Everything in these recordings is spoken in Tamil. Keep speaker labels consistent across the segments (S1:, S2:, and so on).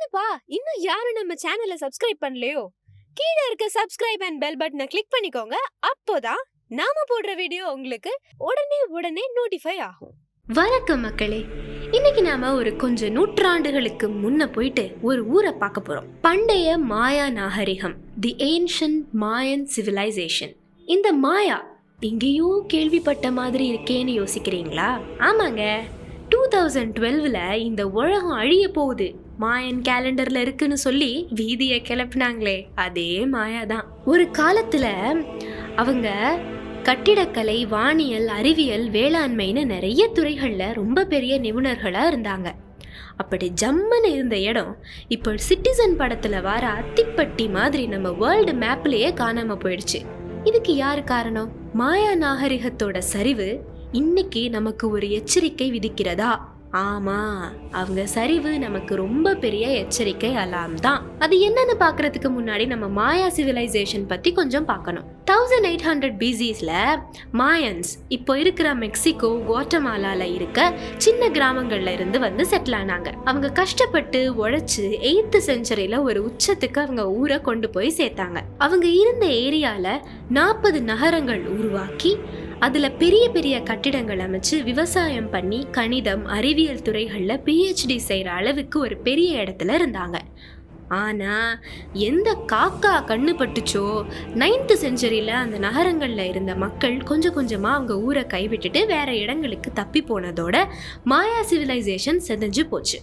S1: என்னப்பா இன்னும் யாரும் நம்ம சேனலை சப்ஸ்கிரைப் பண்ணலையோ? கீழே இருக்க சப்ஸ்கிரைப் அண்ட் பெல் பட்டனை கிளிக் பண்ணிக்கோங்க. அப்போதான் நாம போடுற வீடியோ உங்களுக்கு உடனே நோட்டிஃபை ஆகும். வணக்கம் மக்களே, இன்னைக்கு நாம ஒரு கொஞ்ச நூற்றாண்டுகளுக்கு முன்ன போயிட்டு ஒரு ஊரை பார்க்க போறோம். பண்டைய மாயா நாகரிகம், தி ஏன்ஷியன்ட் மாயன் சிவிலைசேஷன். இந்த மாயா எங்கேயோ கேள்விப்பட்ட மாதிரி இருக்கேன்னு யோசிக்கிறீங்களா? ஆமாங்க, 2012ல் இந்த உலகம் அழிய போகுது, மாயன் கேலண்டர்ல இருக்குன்னு சொல்லி வீதியை கிளப்பினாங்களே, அதே மாயா தான். ஒரு காலத்துல அவங்க கட்டிடக்கலை, வானியல், அறிவியல், வேளாண்மைன்னு நிறைய துறைகள்ல ரொம்ப பெரிய நிபுணர்களா இருந்தாங்க. அப்படி ஜம்முன்னு இருந்த இடம் இப்போ சிட்டிசன் படத்துல வர அத்திப்பட்டி மாதிரி நம்ம வேர்ல்டு மேப்லயே காணாம போயிடுச்சு. இதுக்கு யாரு காரணம்? மாயா நாகரிகத்தோட சரிவு இன்னைக்கு நமக்கு ஒரு எச்சரிக்கை விதிக்கிறதா? ஆமா, அவங்க சரிவு நமக்கு ரொம்ப பெரிய எச்சரிக்கை அலாம் தான். அது என்னன்னு பாக்குறதுக்கு முன்னாடி நம்ம மாயா சிவிலைசேஷன் பத்தி கொஞ்சம் பார்க்கணும். 1800 BCஸ்ல மாயன்ஸ் இப்போ இருக்கிற மெக்சிகோ, குவாட்டமாலால இருக்க சின்ன கிராமங்கள்ல இருந்து வந்து செட்டில் ஆனாங்க. அவங்க கஷ்டப்பட்டு உழைச்சு 8th செஞ்சுரியில ஒரு உச்சத்துக்கு அவங்க ஊரை கொண்டு போய் சேர்த்தாங்க. அவங்க இருந்த ஏரியால 40 நகரங்கள் உருவாக்கி அதுல பெரிய பெரிய கட்டிடங்கள் அமைச்சு விவசாயம் பண்ணி கணிதம், அறிவியல் துறைகள்ல PhD செய்யற அளவுக்கு ஒரு பெரிய இடத்துல இருந்தாங்க. ஆனா எந்த காக்கா கண்ணு பட்டுச்சோ 9th செஞ்சுரியில அந்த நகரங்கள்ல இருந்த மக்கள் கொஞ்சம் கொஞ்சமா அவங்க ஊரை கைவிட்டுட்டு வேற இடங்களுக்கு தப்பி போனதோட மாயா சிவிலைசேஷன் செதஞ்சு போச்சு.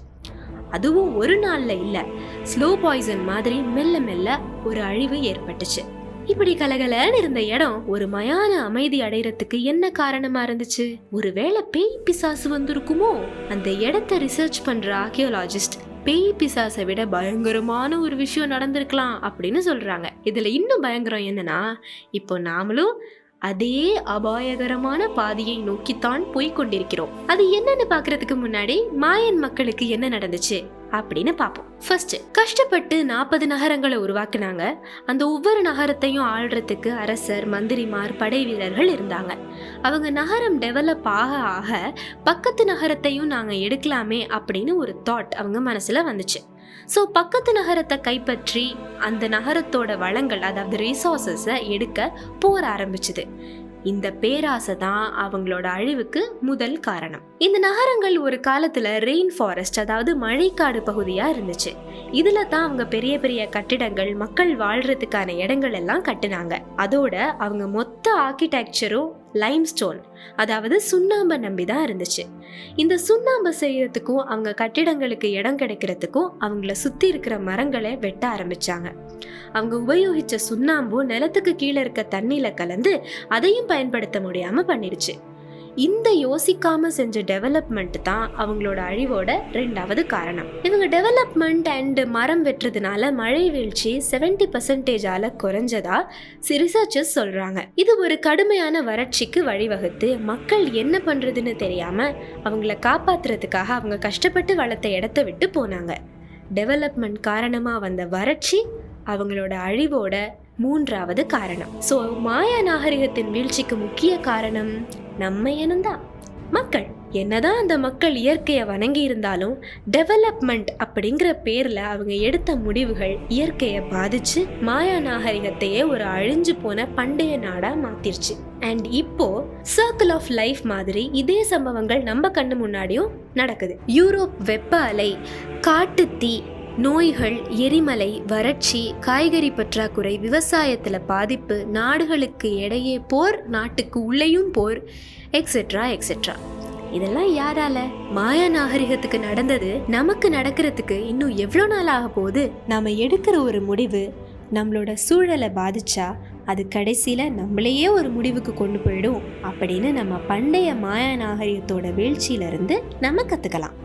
S1: அதுவும் ஒரு நாள்ல இல்ல, ஸ்லோ பாய்சன் மாதிரி மெல்ல மெல்ல ஒரு அழிவு ஏற்பட்டுச்சு. இப்படி கலகலன்னு இருந்த இடம் ஒரு மயான அமைதி அடைறதுக்கு என்ன காரணமா இருந்துச்சு? ஒருவேளை பேய் பிசாசு வந்திருக்குமோ? அந்த இடத்தை ரிசர்ச் பண்ற ஆர்கியோலாஜிஸ்ட் பேய் பிசாசை விட பயங்கரமான ஒரு விஷயம் நடந்திருக்கலாம் அப்படின்னு சொல்றாங்க. இதுல இன்னும் பயங்கரம் என்னன்னா, இப்போ நாமளும் அதே அபாயகரமான பாதையை நோக்கித்தான் போய்கொண்டிருக்கிறோம். அது என்னன்னு பாக்குறதுக்கு முன்னாடி மாயன் மக்களுக்கு என்ன நடந்துச்சு அப்படின்னு பார்ப்போம். ஃபர்ஸ்ட், கஷ்டப்பட்டு 40 நகரங்களை உருவாக்குனாங்க. அந்த ஒவ்வொரு நகரத்தையும் ஆள்றதுக்கு அரசர், மந்திரிமார், படை வீரர்கள் இருந்தாங்க. அவங்க நகரம் டெவலப் ஆக ஆக பக்கத்து நகரத்தையும் நாங்க எடுக்கலாமே அப்படின்னு ஒரு தாட் அவங்க மனசுல வந்துச்சு. ஸோ பக்கத்து நகரத்தை கைப்பற்றி அந்த நகரத்தோட வளங்கள், அதாவது ரிசோர்ஸஸை எடுக்க போர ஆரம்பிச்சுது. இந்த பேராசை தான் அவங்களோட அழிவுக்கு முதல் காரணம். இந்த நகரங்கள் ஒரு காலத்துல ரெயின் ஃபாரஸ்ட், அதாவது மழைக்காடு பகுதியா இருந்துச்சு. இதுல தான் அவங்க பெரிய பெரிய கட்டிடங்கள், மக்கள் வாழ்றதுக்கான இடங்கள் எல்லாம் கட்டினாங்க. அதோட அவங்க மொத்த ஆர்கிடெக்சரும் லைம்ஸ்டோன், அதாவது சுண்ணாம்பை நம்பி தான் இருந்துச்சு. இந்த சுண்ணாம்பை செய்யறதுக்கும் அவங்க கட்டிடங்களுக்கு இடம் கிடைக்கிறதுக்கும் அவங்கள சுத்தி இருக்கிற மரங்களை வெட்ட ஆரம்பிச்சாங்க. அவங்க உபயோகிச்ச சுண்ணாம்பும் நிலத்துக்கு கீழே இருக்க தண்ணியில கலந்து அதையும் பயன்படுத்த முடியாம பண்ணிடுச்சு. இந்த யோசிக்காம செஞ்ச டெவலப்மெண்ட் தான் அவங்களோட அழிவோட 2வது காரணம். இவங்க டெவலப்மெண்ட் அண்ட் மரம் வெட்டுறதுனால மழை வீழ்ச்சி 70% குறைஞ்சதா ரிசர்ச்சர்ஸ் சொல்றாங்க. இது ஒரு கடுமையான வறட்சிக்கு வழிவகுத்து மக்கள் என்ன பண்றதுன்னு தெரியாம அவங்கள காப்பாத்துறதுக்காக அவங்க கஷ்டப்பட்டு வளர்த்த இடத்த விட்டு போனாங்க. டெவலப்மெண்ட் காரணமா வந்த வறட்சி அவங்களோட அழிவோட 3வது காரணம். ஸோ மாயா நாகரிகத்தின் வீழ்ச்சிக்கு முக்கிய காரணம் நம்ம இனம்தான். மக்கள் என்னதான் அந்த மக்கள் இயற்கையை வணங்கி இருந்தாலும் டெவலப்மெண்ட் அப்படிங்கிற பேர்ல அவங்க எடுத்த முடிவுகள் இயற்கையை பாதிச்சு மாயா நாகரிகத்தையே ஒரு அழிஞ்சு போன பண்டைய நாடா மாத்திருச்சு. அண்ட் இப்போ சர்க்கிள் ஆஃப் லைஃப் மாதிரி இதே சம்பவங்கள் நம்ம கண்ணு முன்னாடியும் நடக்குது. யூரோப் வெப்ப அலை, காட்டுத்தீ, நோய்கள், எரிமலை, வறட்சி, காய்கறி பற்றாக்குறை, விவசாயத்துல பாதிப்பு, நாடுகளுக்கு இடையே போர், நாட்டுக்கு உள்ளேயும் போர், எக்ஸெட்ரா எக்ஸெட்ரா. இதெல்லாம் யாரால? மாயா நாகரிகத்துக்கு நடந்தது நமக்கு நடக்கிறதுக்கு இன்னும் எவ்வளோ நாள் ஆக போகுது? நாம எடுக்கிற ஒரு முடிவு நம்மளோட சூழலை பாதிச்சா அது கடைசியில நம்மளையே ஒரு முடிவுக்கு கொண்டு போயிடும் அப்படின்னு நம்ம பண்டைய மாயா நாகரிகத்தோட வீழ்ச்சியிலிருந்து நம்ம கத்துக்கலாம்.